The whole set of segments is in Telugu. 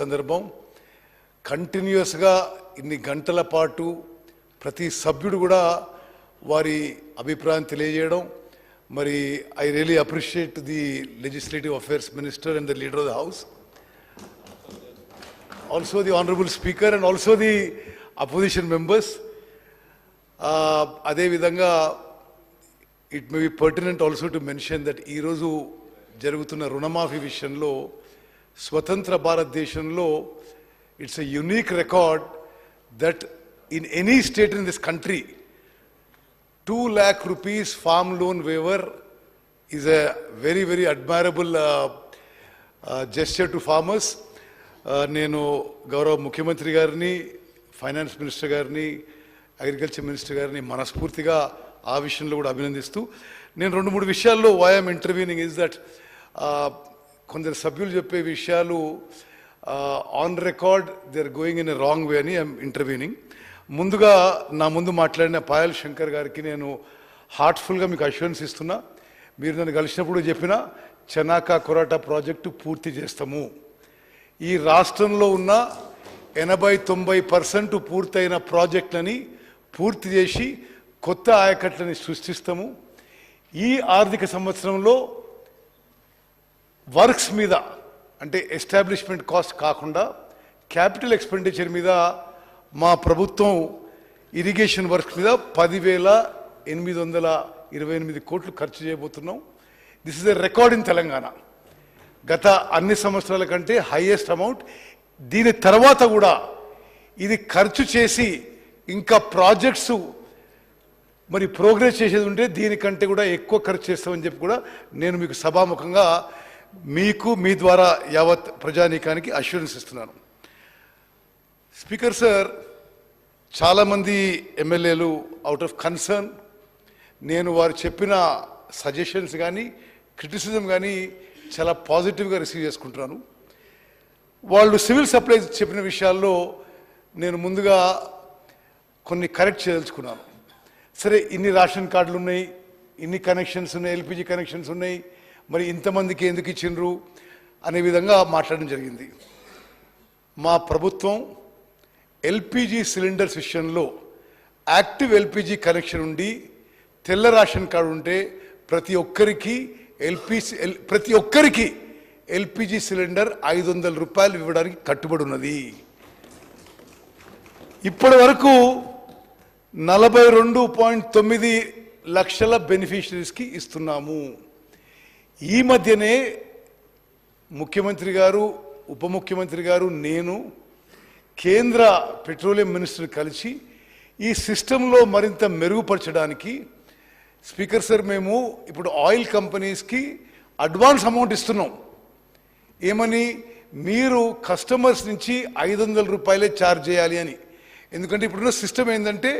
సందర్భం కంటిన్యూస్గా ఇన్ని గంటల పాటు ప్రతి సభ్యుడు కూడా వారి అభిప్రాయం తెలియజేయడం మరి I really appreciate the legislative affairs minister and the leader of the house, also the honourable speaker and also the opposition members. అదేవిధంగా it may be pertinent also to mention that ఈరోజు జరుగుతున్న రుణమాఫీ విషయంలో స్వతంత్ర భారతదేశంలో it's a unique record that in any state in this country 2 lakh rupees farm loan waiver is a very, very admirable gesture to farmers. నేను గౌరవ ముఖ్యమంత్రి గారిని, ఫైనాన్స్ మినిస్టర్ గారిని, అగ్రికల్చర్ మినిస్టర్ గారిని మనస్ఫూర్తిగా ఆ విషయంలో కూడా అభినందిస్తూ నేను 2-3 విషయాల్లో why I'm intervening is that కొందరు సభ్యులు చెప్పే విషయాలు on record they are going in a wrong way అని ఐఎమ్ ఇంటర్వ్యూనింగ్. ముందుగా నా ముందు మాట్లాడిన పాయల్ శంకర్ గారికి నేను హార్ట్ఫుల్గా మీకు అష్యూరెన్స్ ఇస్తున్నా. మీరు నన్ను కలిసినప్పుడు చెప్పిన చెనాకా కొరాటా ప్రాజెక్టు పూర్తి చేస్తాము. ఈ రాష్ట్రంలో ఉన్న 80-90% పూర్తయిన ప్రాజెక్టులని పూర్తి చేసి కొత్త ఆయకట్లని సృష్టిస్తాము. ఈ ఆర్థిక సంవత్సరంలో వర్క్స్ మీద అంటే ఎస్టాబ్లిష్మెంట్ కాస్ట్ కాకుండా క్యాపిటల్ ఎక్స్పెండిచర్ మీద మా ప్రభుత్వం ఇరిగేషన్ వర్క్స్ మీద 10,828 కోట్లు ఖర్చు చేయబోతున్నాం. This is a record in Telangana. గత అన్ని సంవత్సరాల కంటే హైయెస్ట్ అమౌంట్. దీని తర్వాత కూడా ఇది ఖర్చు చేసి ఇంకా ప్రాజెక్ట్స్ మరి ప్రోగ్రెస్ చేసేది ఉంటే దీనికంటే కూడా ఎక్కువ ఖర్చు చేస్తామని చెప్పి కూడా నేను మీకు సభాముఖంగా మీకు మీ ద్వారా యావత్ ప్రజానీకానికి అష్యూరెన్స్ ఇస్తున్నాను. స్పీకర్ సార్, చాలామంది ఎమ్మెల్యేలు అవుట్ ఆఫ్ కన్సర్న్ నేను వారు చెప్పిన సజెషన్స్ కానీ క్రిటిసిజం కానీ చాలా పాజిటివ్గా రిసీవ్ చేసుకుంటున్నాను. వాళ్ళు సివిల్ సప్లైస్ చెప్పిన విషయాల్లో నేను ముందుగా కొన్ని కరెక్ట్ చేయదలుచుకున్నాను. సరే, ఇన్ని రేషన్ కార్డులు ఉన్నాయి, ఇన్ని కనెక్షన్స్ ఉన్నాయి, ఎల్పిజి కనెక్షన్స్ ఉన్నాయి, మరి ఇంతమందికి ఎందుకు ఇచ్చిండ్రు అనే విధంగా మాట్లాడడం జరిగింది. మా ప్రభుత్వం ఎల్పిజి సిలిండర్స్ విషయంలో యాక్టివ్ ఎల్పిజి కనెక్షన్ ఉండి తెల్ల రేషన్ కార్డు ఉంటే ప్రతి ఒక్కరికి ఎల్పిజి సిలిండర్ 500 రూపాయలు ఇవ్వడానికి కట్టుబడి ఉన్నది. ఇప్పటి వరకు 42.9 లక్షల బెనిఫిషరీస్కి ఇస్తున్నాము. ఈ మధ్యనే ముఖ్యమంత్రి గారు, ఉప ముఖ్యమంత్రి గారు, నేను కేంద్ర పెట్రోలియం మినిస్టర్ కలిసి ఈ సిస్టంలో మరింత మెరుగుపరచడానికి స్పీకర్ సార్ మేము ఇప్పుడు ఆయిల్ కంపెనీస్కి అడ్వాన్స్ అమౌంట్ ఇస్తున్నాం. ఏమని, మీరు కస్టమర్స్ నుంచి 500 రూపాయలే ఛార్జ్ చేయాలి అని. ఎందుకంటే ఇప్పుడున్న సిస్టమ్ ఏంటంటే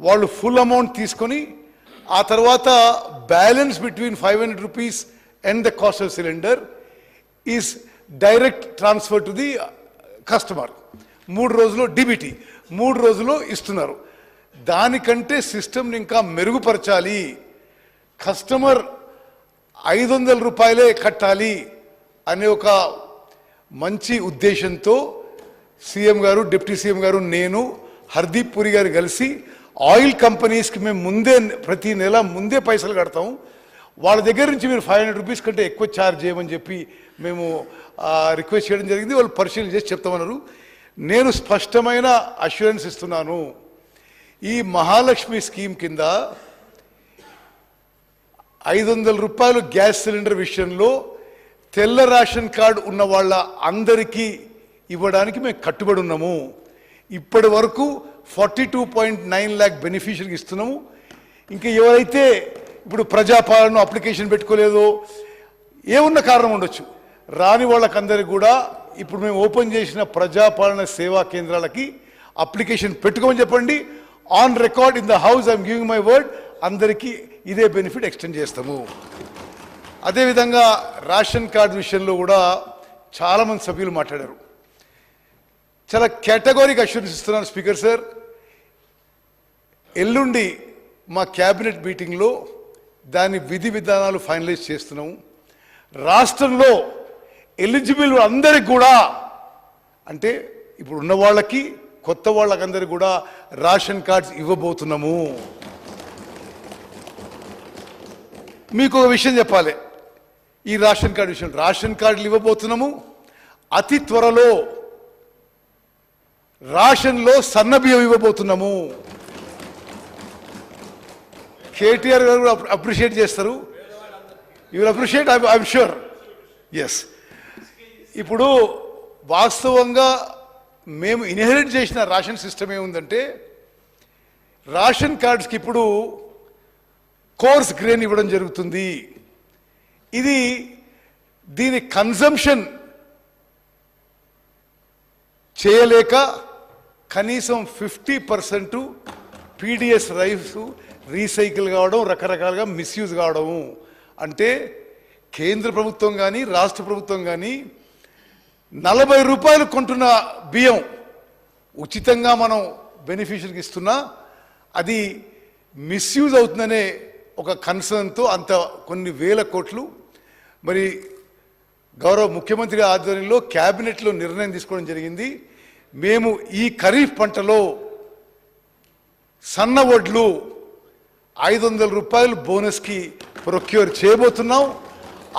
వాళ్ళు ఫుల్ అమౌంట్ తీసుకొని ఆ తర్వాత balance between 500 rupees and the cost of cylinder is direct transfer to the customer. 3 రోజుల్లో డిబిటీ 3 రోజుల్లో ఇస్తున్నారు. దానికంటే సిస్టమ్ని ఇంకా మెరుగుపరచాలి, కస్టమర్ 500 రూపాయలే కట్టాలి అనే ఒక మంచి ఉద్దేశంతో సీఎం గారు, డిప్యూటీ సీఎం గారు, నేను, హర్దీప్ పురి గారు కలిసి ఆయిల్ కంపెనీస్కి మేము ప్రతి నెల ముందే పైసలు కడతాము, వాళ్ళ దగ్గర నుంచి మీరు 500 రూపీస్ కంటే ఎక్కువ ఛార్జ్ చేయమని చెప్పి మేము రిక్వెస్ట్ చేయడం జరిగింది. వాళ్ళు పరిశీలన చేసి చెప్తామన్నారు. నేను స్పష్టమైన అష్యూరెన్స్ ఇస్తున్నాను. ఈ మహాలక్ష్మి స్కీమ్ కింద 500 రూపాయలు గ్యాస్ సిలిండర్ విషయంలో తెల్ల రేషన్ కార్డు ఉన్న వాళ్ళ అందరికీ ఇవ్వడానికి మేము కట్టుబడి ఉన్నాము. ఇప్పటి వరకు 42.9 lakh బెనిఫిషరీకి ఇస్తున్నాము. ఇంకా ఎవరైతే ఇప్పుడు ప్రజాపాలన అప్లికేషన్ పెట్టుకోలేదో, ఏమున్న కారణం ఉండొచ్చు, రాని వాళ్ళకందరికీ కూడా ఇప్పుడు మేము ఓపెన్ చేసిన ప్రజాపాలన సేవా కేంద్రాలకి అప్లికేషన్ పెట్టుకోమని చెప్పండి. On record in the house I'm giving my word, అందరికీ ఇదే బెనిఫిట్ ఎక్స్టెండ్ చేస్తాము. అదేవిధంగా రేషన్ కార్డు విషయంలో కూడా చాలామంది సభ్యులు మాట్లాడారు. చాలా కేటగిరీకి అష్యూరెన్స్ ఇస్తున్నాను స్పీకర్ సార్. ఎల్లుండి మా క్యాబినెట్ మీటింగ్లో దాని విధి విధానాలు ఫైనలైజ్ చేస్తున్నాము. రాష్ట్రంలో ఎలిజిబుల్ అందరికి కూడా అంటే ఇప్పుడు ఉన్న వాళ్ళకి కొత్త వాళ్ళకందరికీ కూడా రేషన్ కార్డ్స్ ఇవ్వబోతున్నాము. మీకు ఒక విషయం చెప్పాలి, ఈ రేషన్ కార్డు విషయం, రేషన్ కార్డులు ఇవ్వబోతున్నాము. అతి త్వరలో రేషన్లో సన్నబియ్యం ఇవ్వబోతున్నాము. కేటీఆర్ గారు అప్రిషియేట్ చేస్తారు. You will appreciate, I'm sure. Yes. ఇప్పుడు వాస్తవంగా మేము ఇన్హెరిట్ చేసిన రేషన్ సిస్టమ్ ఏముందంటే, రేషన్ కార్డ్స్కి ఇప్పుడు కోర్స్ గ్రెయిన్ ఇవ్వడం జరుగుతుంది. ఇది దీని కన్జంప్షన్ చేయలేక కనీసం 50% పీడిఎస్ రైస్ రీసైకిల్ కావడం, రకరకాలుగా మిస్యూజ్ కావడము. అంటే కేంద్ర ప్రభుత్వం కానీ రాష్ట్ర ప్రభుత్వం కానీ 40 రూపాయలు కొంటున్న బియ్యం ఉచితంగా మనం బెనిఫిషరీకి ఇస్తున్నా అది మిస్యూజ్ అవుతుందనే ఒక కన్సర్న్తో అంత కొన్ని వేల కోట్లు మరి గౌరవ ముఖ్యమంత్రి ఆధ్వర్యంలో క్యాబినెట్లో నిర్ణయం తీసుకోవడం జరిగింది. మేము ఈ ఖరీఫ్ పంటలో సన్న వడ్లు 500 రూపాయలు బోనస్కి ప్రొక్యూర్ చేయబోతున్నాం.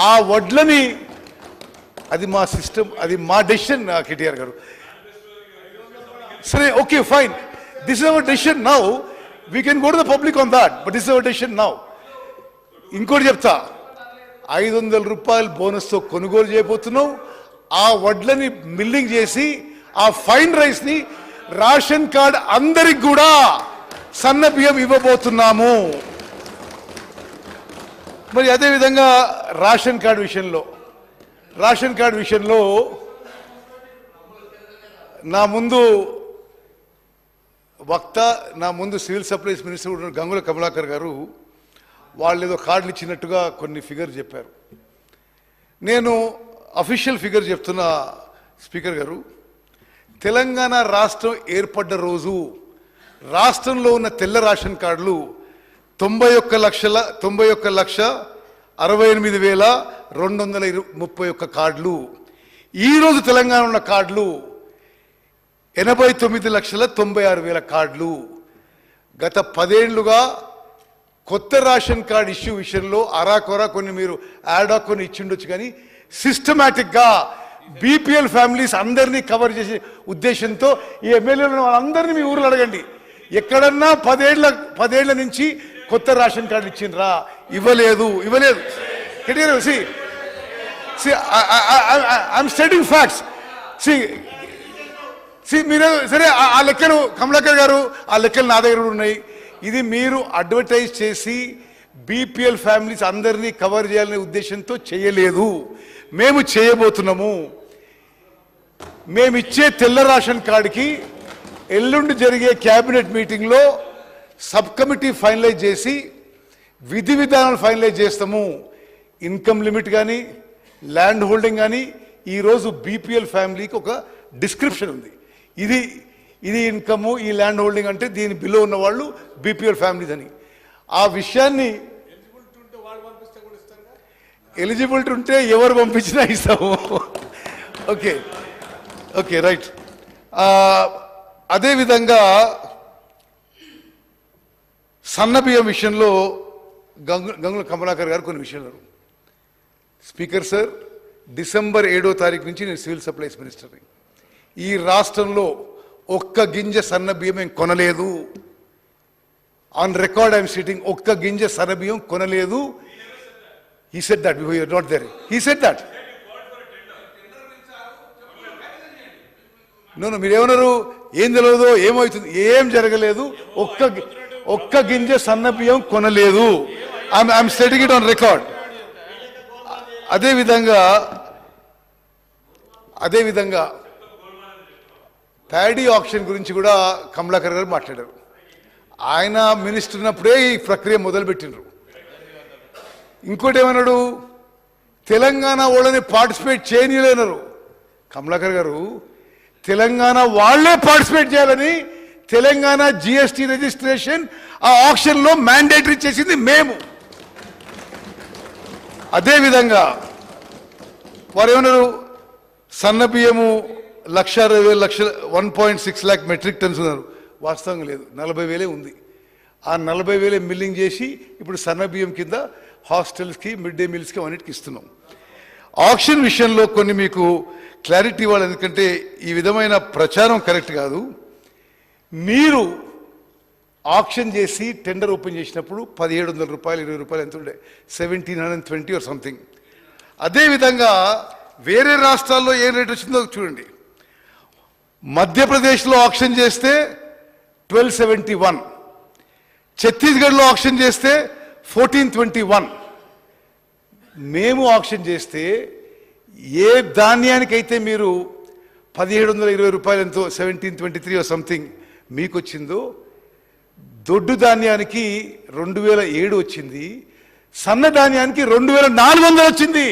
ఆ వడ్లని, అది మా సిస్టమ్, అది మా డెసిషన్. కేటీఆర్ గారు సరే, okay, fine, this is our decision now, we can go to the public on that, but this is our decision now. ఇంకోటి చెప్తా, 500 రూపాయలు బోనస్తో కొనుగోలు చేయబోతున్నాం. ఆ వడ్లని మిల్లింగ్ చేసి ఆ ఫైన్ రైస్ని రేషన్ కార్డ్ అందరికి కూడా సన్న బియ్యం ఇవ్వబోతున్నాము. మరి అదేవిధంగా రేషన్ కార్డు విషయంలో నా ముందు వక్త, నా ముందు civil supplies minister Gangula Kamalakar గారు వాళ్ళు ఏదో కార్డులు ఇచ్చినట్టుగా కొన్ని ఫిగర్ చెప్పారు. నేను అఫీషియల్ ఫిగర్ చెప్తున్న స్పీకర్ గారు, తెలంగాణ రాష్ట్రం ఏర్పడ్డ రోజు రాష్ట్రంలో ఉన్న తెల్ల రేషన్ కార్డులు 91,68,231 కార్డులు. ఈరోజు తెలంగాణ ఉన్న కార్డులు 89,96,000 కార్డులు. గత 10 ఏళ్లుగా కొత్త రేషన్ కార్డు ఇష్యూ విషయంలో అరాకొరా కొన్ని మీరు యాడాక్ కొన్ని ఇచ్చిండొచ్చు, కానీ సిస్టమేటిక్గా బీపీఎల్ ఫ్యామిలీస్ అందరినీ కవర్ చేసే ఉద్దేశంతో ఈ ఎమ్మెల్యేలను వాళ్ళందరినీ మీ ఊర్లో అడగండి, ఎక్కడన్నా 10 ఏళ్ల నుంచి కొత్త రేషన్ కార్డు ఇచ్చిండ్రా? ఇవ్వలేదు. I'm stating facts. మీరు సరే, ఆ లెక్కలు కమలాకర్ గారు, ఆ లెక్కలు నా దగ్గర ఉన్నాయి. ఇది మీరు అడ్వర్టైజ్ చేసి బీపీఎల్ ఫ్యామిలీస్ అందరినీ కవర్ చేయాలనే ఉద్దేశంతో చేయలేదు. మేము చేయబోతున్నాము. మేమిచ్చే తెల్ల రేషన్ కార్డుకి ఎల్లుండి జరిగే క్యాబినెట్ మీటింగ్లో సబ్ కమిటీ ఫైనలైజ్ చేసి విధి విధానాలు ఫైనలైజ్ చేస్తాము. ఇన్కమ్ లిమిట్ కానీ, ల్యాండ్ హోల్డింగ్ కానీ, ఈరోజు బీపీఎల్ ఫ్యామిలీకి ఒక డిస్క్రిప్షన్ ఉంది. ఇది ఇన్కము, ఈ ల్యాండ్ హోల్డింగ్ అంటే దీని బిలో ఉన్న వాళ్ళు బీపీఎల్ ఫ్యామిలీస్ అని. ఆ విషయాన్ని ఎలిజిబిలిటీ ఉంటే ఎవరు పంపించినా ఇస్తాము. Okay, right. అదేవిధంగా సన్న బియ్యం విషయంలో గంగుల కమలాకర్ గారు కొన్ని విషయాలు. స్పీకర్ సార్, డిసెంబర్ 7వ తారీఖు నుంచి నేను సివిల్ సప్లైస్ మినిస్టర్ని. ఈ రాష్ట్రంలో ఒక్క గింజ సన్న బియ్యం ఏం కొనలేదు. ఆన్ రికార్డ్ ఐఎమ్ సిట్టింగ్, ఒక్క గింజ సన్న బియ్యం కొనలేదు. He said that before you were not there. He said that. No, మీరేమన్నారు? ఏం తెలియదు, ఏమవుతుంది, ఏం జరగలేదు, ఒక్క గింజ సన్న బియ్యం కొనలేదు. I'm setting it on record. అదేవిధంగా ప్యాడీ ఆక్షన్ గురించి కూడా కమలాకర్ గారు మాట్లాడారు. ఆయన మినిస్టర్ ఉన్నప్పుడే ఈ ప్రక్రియ మొదలుపెట్టినారు. ఇంకోటి ఏమన్నాడు, తెలంగాణ వాళ్ళని పార్టిసిపేట్ చేయనీయలేనారు. కమలాకర్ గారు, తెలంగాణ వాళ్లే పార్టిసిపేట్ చేయాలని తెలంగాణ జిఎస్టీ రిజిస్ట్రేషన్ ఆ ఆక్షన్లో మ్యాండేటరీ చేసింది మేము. అదేవిధంగా వారు ఏమన్నారు, సన్న బియ్యము 1,60,000 1.6 lakh మెట్రిక్ టన్స్ ఉన్నారు. వాస్తవంగా లేదు, 40,000 ఉంది. ఆ 40,000 మిల్లింగ్ చేసి ఇప్పుడు సన్న బియ్యం కింద హాస్టల్స్కి, మిడ్ డే మీల్స్కి అన్నిటికి ఇస్తున్నాం. ఆక్షన్ విషయంలో కొన్ని మీకు క్లారిటీ ఇవ్వాలి, ఎందుకంటే ఈ విధమైన ప్రచారం కరెక్ట్ కాదు. మీరు ఆక్షన్ చేసి టెండర్ ఓపెన్ చేసినప్పుడు 1,700 రూపాయలు, 20 రూపాయలు ఎంత ఉండే, 1,720 ఆర్ సంథింగ్. అదేవిధంగా వేరే రాష్ట్రాల్లో ఏ రేట్ వచ్చిందో చూడండి. మధ్యప్రదేశ్లో ఆక్షన్ చేస్తే 1,271, ఛత్తీస్గఢ్లో ఆక్షన్ చేస్తే 1,421. మేము ఆక్షన్ చేస్తే ఏ ధాన్యానికైతే మీరు 1,720 రూపాయలు ఎంతో 1,723 ఆర్ సంథింగ్ మీకు వచ్చిందో, దొడ్డు ధాన్యానికి 2,007 వచ్చింది, సన్న ధాన్యానికి 2,400 వచ్చింది.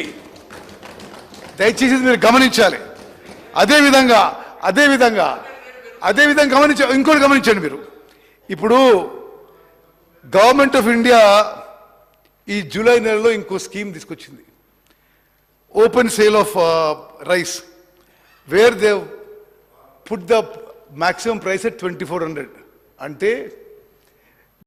దయచేసి మీరు గమనించాలి. అదేవిధంగా ఇంకోటి గమనించండి మీరు. ఇప్పుడు గవర్నమెంట్ ఆఫ్ ఇండియా ఈ జూలై నెలలో ఇంకో స్కీమ్ తీసుకొచ్చింది, open sale of rice, where they put the maximum price at 2,400. అంటే